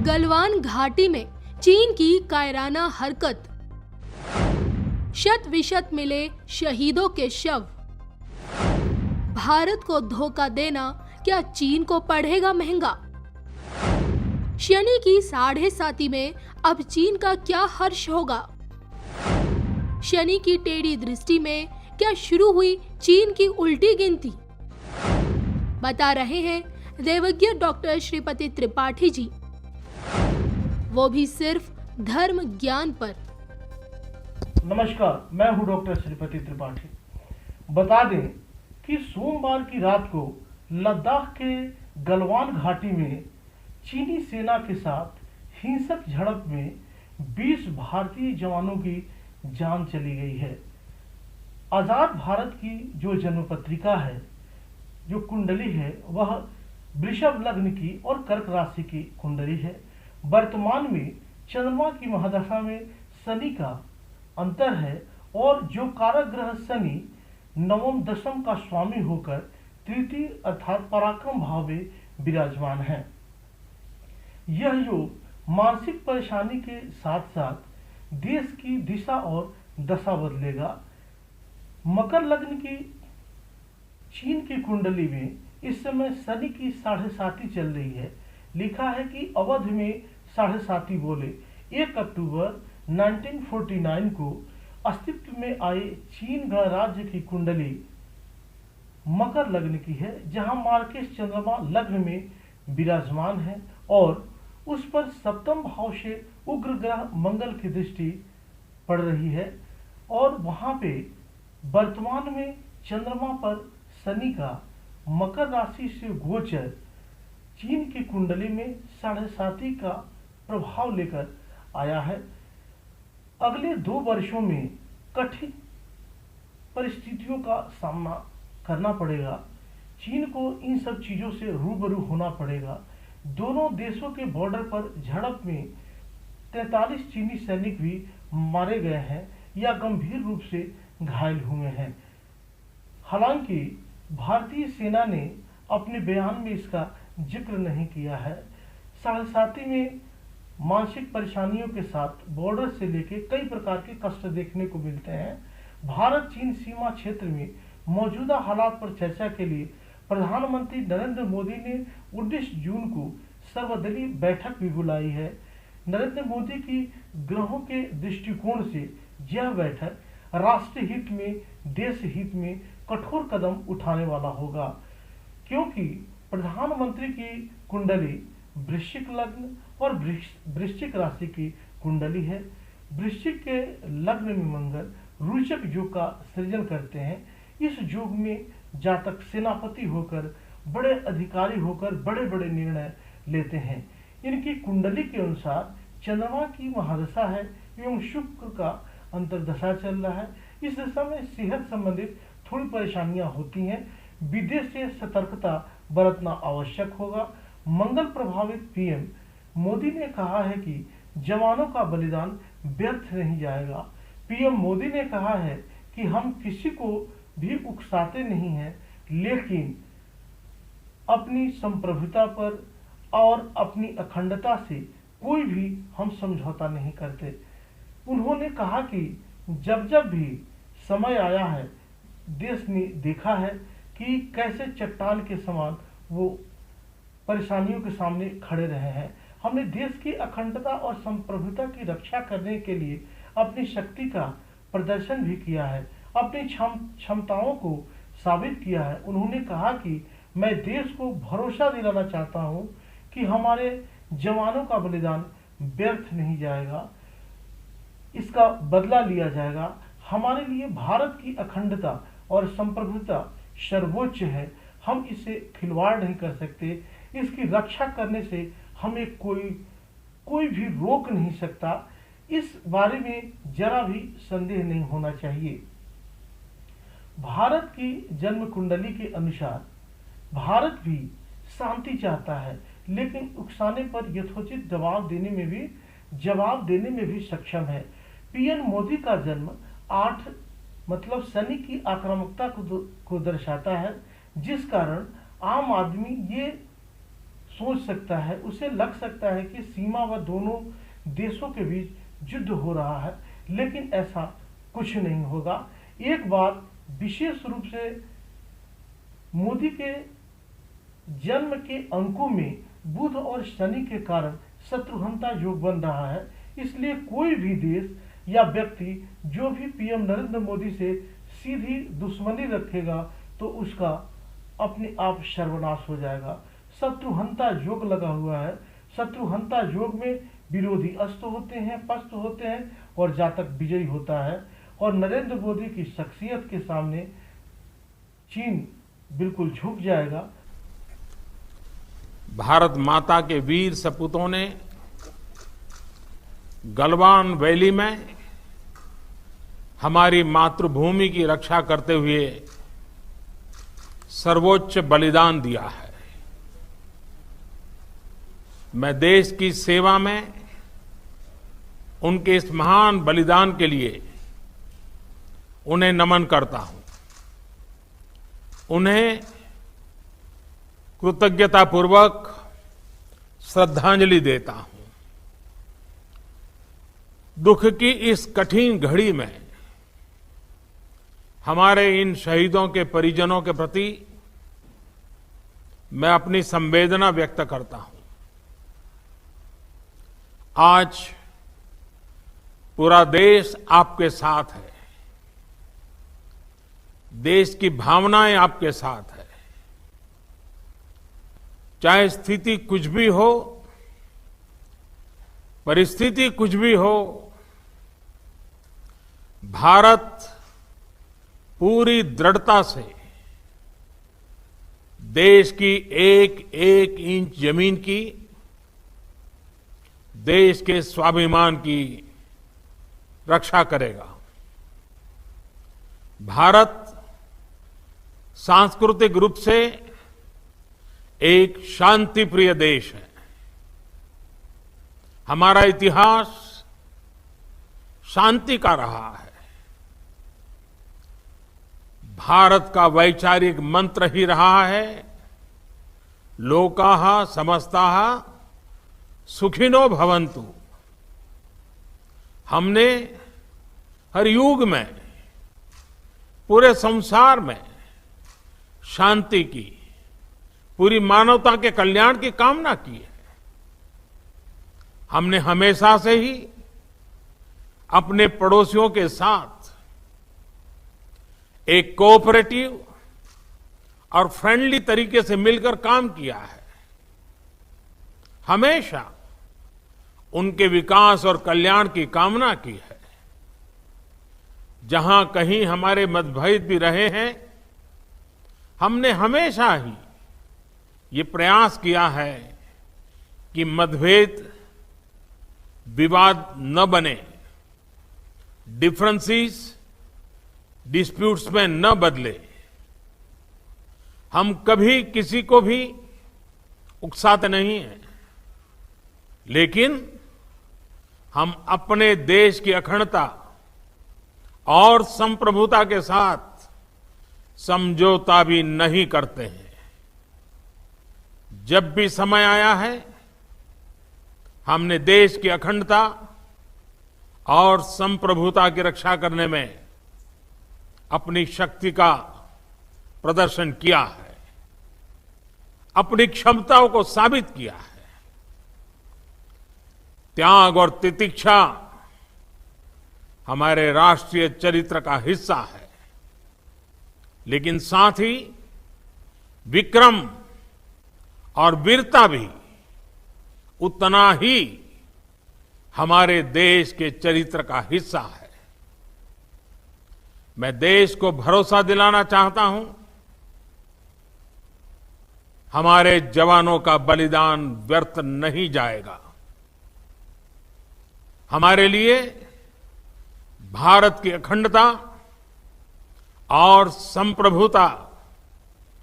गलवान घाटी में चीन की कायराना हरकत, शत विशत मिले शहीदों के शव। भारत को धोखा देना क्या चीन को पड़ेगा महंगा। शनि की 7.5 में अब चीन का क्या हर्ष होगा। शनि की टेढ़ी दृष्टि में क्या शुरू हुई चीन की उल्टी गिनती, बता रहे हैं देवज्ञ डॉक्टर श्रीपति त्रिपाठी जी, वो भी सिर्फ धर्म ज्ञान पर। नमस्कार, मैं हूं डॉक्टर श्रीपति त्रिपाठी। बता दें कि सोमवार की रात को लद्दाख के गलवान घाटी में चीनी सेना के साथ हिंसक झड़प में 20 भारतीय जवानों की जान चली गई है। आजाद भारत की जो जन्म पत्रिका है, जो कुंडली है, वह वृषभ लग्न की और कर्क राशि की कुंडली है। वर्तमान में चंद्रमा की महादशा में शनि का अंतर है और जो कारक ग्रह शनि नवम दशम का स्वामी होकर तृतीय अर्थात पराक्रम भाव में विराजमान है। यह योग मानसिक परेशानी के साथ साथ देश की दिशा और दशा बदलेगा। मकर लग्न की चीन की कुंडली में इस समय शनि की 7.5 चल रही है। लिखा है कि अवध में 7.5 बोले 1 अक्टूबर 1949 को अस्तित्व में आए चीन गणराज्य की कुंडली मकर लग्न की है, जहां मार्केश चंद्रमा लग्न में विराजमान है और उस पर सप्तम भाव से उग्र ग्रह मंगल की दृष्टि पड़ रही है और वहां पे वर्तमान में चंद्रमा पर शनि का मकर राशि से गोचर चीन की कुंडली में 7.5 का प्रभाव लेकर आया है। अगले 2 वर्षों में कठिन परिस्थितियों का सामना करना पड़ेगा। चीन को इन सब चीजों से रूबरू होना पड़ेगा। दोनों देशों के बॉर्डर पर झड़प में 43 चीनी सैनिक भी मारे गए हैं या गंभीर रूप से घायल हुए हैं। हालांकि भारतीय सेना ने अपने बयान में इसका जिक्र नहीं किया है। 7.5 में मानसिक परेशानियों के साथ बॉर्डर से लेकर कई प्रकार के कष्ट देखने को मिलते हैं। भारत चीन सीमा क्षेत्र में मौजूदा हालात पर चर्चा के लिए प्रधानमंत्री नरेंद्र मोदी ने 19 जून को सर्वदलीय बैठक भी बुलाई है। नरेंद्र मोदी की ग्रहों के दृष्टिकोण से यह बैठक राष्ट्र हित में, देश हित में कठोर कदम उठाने वाला होगा, क्योंकि प्रधानमंत्री की कुंडली वृश्चिक लग्न और वृश्चिक राशि की कुंडली है। वृश्चिक के लग्न में मंगल रोचक योग का सृजन करते हैं। इस योग में जातक सेनापति होकर, बड़े अधिकारी होकर बड़े बड़े निर्णय लेते हैं। इनकी कुंडली के अनुसार चंद्रमा की महादशा है एवं शुक्र का अंतर्दशा चल रहा है। इस दशा में सेहत संबंधित थोड़ी परेशानियां होती हैं। विदेश से सतर्कता बरतना आवश्यक होगा। मंगल प्रभावित पीएम मोदी ने कहा है कि जवानों का बलिदान व्यर्थ नहीं जाएगा। पीएम मोदी ने कहा है कि हम किसी को भी उकसाते नहीं हैं, लेकिन अपनी संप्रभुता पर और अपनी अखंडता से कोई भी हम समझौता नहीं करते। उन्होंने कहा कि जब जब भी समय आया है, देश ने देखा है कि कैसे चट्टान के समान वो परेशानियों के सामने खड़े रहे हैं। हमने देश की अखंडता और संप्रभुता की रक्षा करने के लिए अपनी शक्ति का प्रदर्शन भी किया है, अपनी क्षमताओं को साबित किया है। उन्होंने कहा कि मैं देश को भरोसा दिलाना चाहता हूं कि हमारे जवानों का बलिदान व्यर्थ नहीं जाएगा, इसका बदला लिया जाएगा। हमारे लिए भारत की अखंडता और संप्रभुता सर्वोच्च है, हम इसे खिलवाड़ नहीं कर सकते। इसकी रक्षा करने से हमें कोई भी रोक नहीं सकता। इस बारे में जरा भी संदेह नहीं होना चाहिए। भारत की जन्म कुंडली के अनुसार भारत भी शांति चाहता है, लेकिन उकसाने पर यथोचित जवाब देने में भी सक्षम है। पीएम मोदी का जन्म 8 मतलब शनि की आक्रामकता को दर्शाता है, जिस कारण आम आदमी ये सोच सकता है, उसे लग सकता है कि सीमा व दोनों देशों के बीच युद्ध हो रहा है, लेकिन ऐसा कुछ नहीं होगा। एक बात विशेष रूप से मोदी के जन्म के अंकों में बुध और शनि के कारण शत्रुघ्नता योग बन रहा है। इसलिए कोई भी देश या व्यक्ति जो भी पीएम नरेंद्र मोदी से सीधी दुश्मनी रखेगा तो उसका अपने आप सर्वनाश हो जाएगा। शत्रुघ्नता योग लगा हुआ है। शत्रुघ्नता योग में विरोधी अस्त होते हैं, पस्त होते हैं और जातक विजयी होता है। और नरेंद्र मोदी की शख्सियत के सामने चीन बिल्कुल झुक जाएगा। भारत माता के वीर सपूतों ने गलवान वैली में हमारी मातृभूमि की रक्षा करते हुए सर्वोच्च बलिदान दिया है। मैं देश की सेवा में उनके इस महान बलिदान के लिए उन्हें नमन करता हूं। उन्हें कृतज्ञतापूर्वक श्रद्धांजलि देता हूं। दुख की इस कठिन घड़ी में हमारे इन शहीदों के परिजनों के प्रति मैं अपनी संवेदना व्यक्त करता हूं। आज पूरा देश आपके साथ है। देश की भावनाएं आपके साथ है। चाहे स्थिति कुछ भी हो, परिस्थिति कुछ भी हो, भारत पूरी दृढ़ता से देश की एक एक इंच जमीन की, देश के स्वाभिमान की रक्षा करेगा। भारत सांस्कृतिक रूप से एक शांति प्रिय देश है। हमारा इतिहास शांति का रहा है। भारत का वैचारिक मंत्र ही रहा है, लोकाः समस्ताः सुखिनो भवन्तु। हमने हर युग में, पूरे संसार में शांति की, पूरी मानवता के कल्याण की कामना की है। हमने हमेशा से ही अपने पड़ोसियों के साथ एक कोऑपरेटिव और फ्रेंडली तरीके से मिलकर काम किया है। हमेशा उनके विकास और कल्याण की कामना की है। जहां कहीं हमारे मतभेद भी रहे हैं, हमने हमेशा ही ये प्रयास किया है कि मतभेद विवाद न बने, डिफरेंसेस डिस्प्यूट्स में न बदले। हम कभी किसी को भी उकसाते नहीं हैं, लेकिन हम अपने देश की अखंडता और संप्रभुता के साथ समझौता भी नहीं करते हैं। जब भी समय आया है, हमने देश की अखंडता और संप्रभुता की रक्षा करने में अपनी शक्ति का प्रदर्शन किया है, अपनी क्षमताओं को साबित किया है। त्याग और तितिक्षा हमारे राष्ट्रीय चरित्र का हिस्सा है, लेकिन साथ ही विक्रम और वीरता भी उतना ही हमारे देश के चरित्र का हिस्सा है। मैं देश को भरोसा दिलाना चाहता हूं, हमारे जवानों का बलिदान व्यर्थ नहीं जाएगा। हमारे लिए भारत की अखंडता और संप्रभुता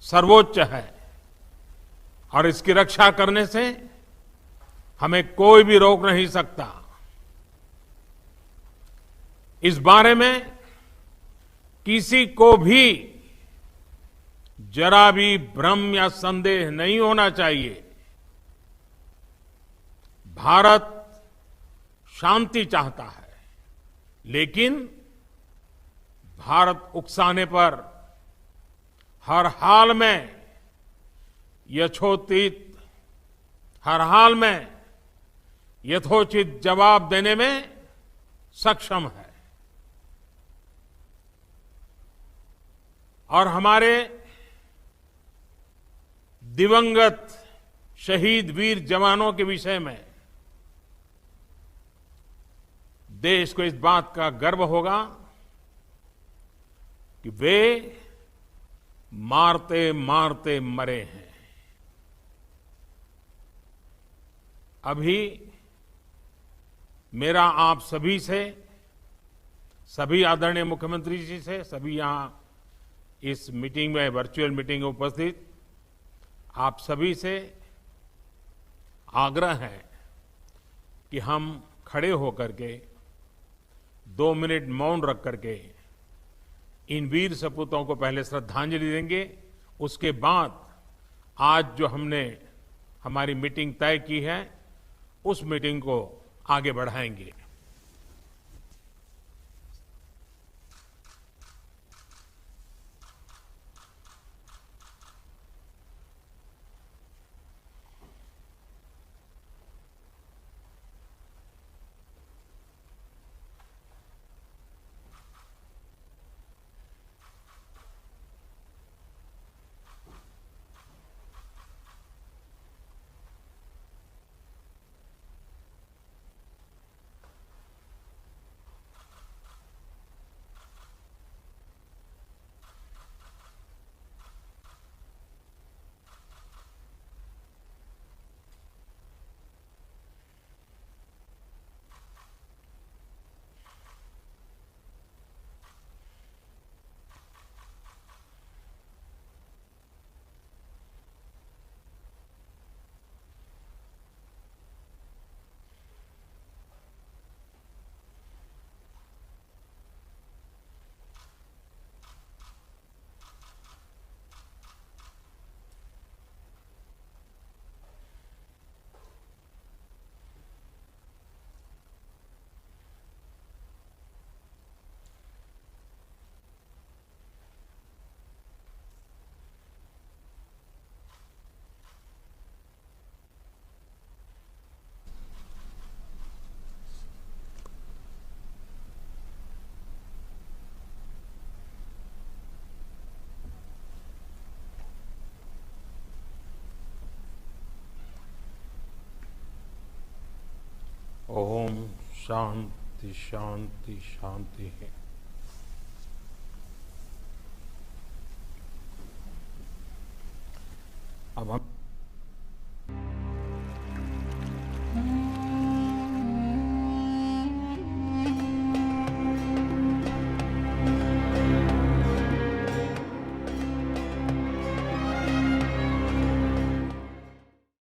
सर्वोच्च है और इसकी रक्षा करने से हमें कोई भी रोक नहीं सकता। इस बारे में किसी को भी जरा भी भ्रम या संदेह नहीं होना चाहिए भारत शांति चाहता है, लेकिन भारत उकसाने पर हर हाल में यथोचित जवाब देने में सक्षम है। और हमारे दिवंगत शहीद वीर जवानों के विषय में देश को इस बात का गर्व होगा कि वे मारते मारते मरे हैं। अभी मेरा आप सभी से, सभी आदरणीय मुख्यमंत्री जी से, सभी यहां इस मीटिंग में, वर्चुअल मीटिंग में उपस्थित आप सभी से आग्रह है कि हम खड़े होकर के 2 मिनट मौन रख करके इन वीर सपूतों को पहले श्रद्धांजलि देंगे। उसके बाद आज जो हमने हमारी मीटिंग तय की है, उस मीटिंग को आगे बढ़ाएंगे। ओम शांति शांति शांति है। अब हम